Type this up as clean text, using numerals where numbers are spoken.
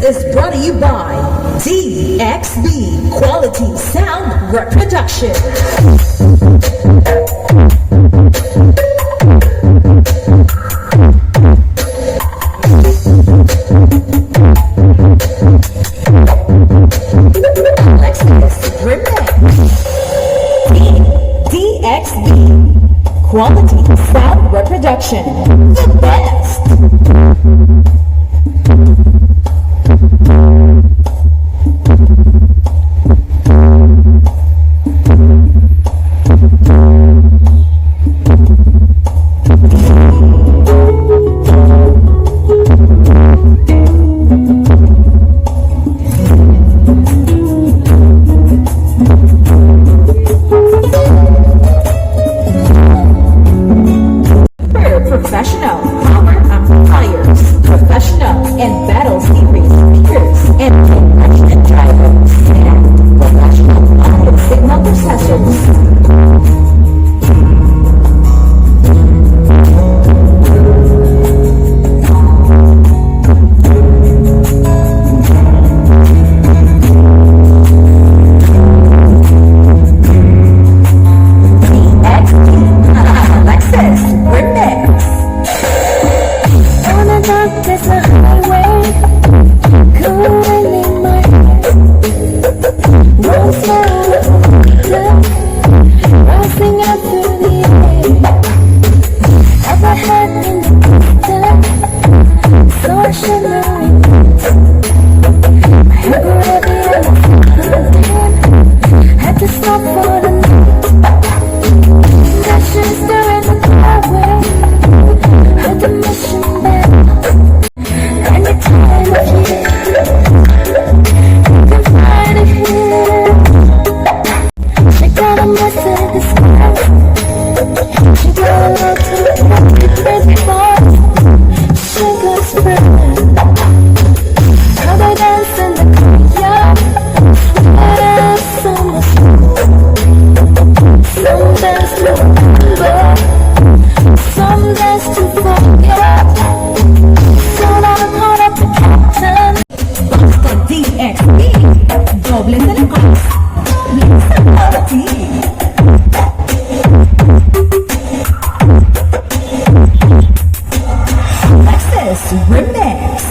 is brought to you by DXB Quality Sound Reproduction. DXB Quality Sound Reproduction, the best. Professional power amplifiers, professional and battle series speakers, and connection drivers, and professional audio signal processors. There's a highway going in my head. Roll slow, rising up through the air. Overhead in the distance, so shimmering. My head heavy and had to stop for the night. Dashes during the highway, heard the mission bell. Any time of year, you can find it here. She got a message in the sky. She got a love to make the crazy boys. She got spread. How they dance in the courtyard. Yeah, some dance to remember, some dance to forget. DXB, doble de LAKAS, Alexis Remix.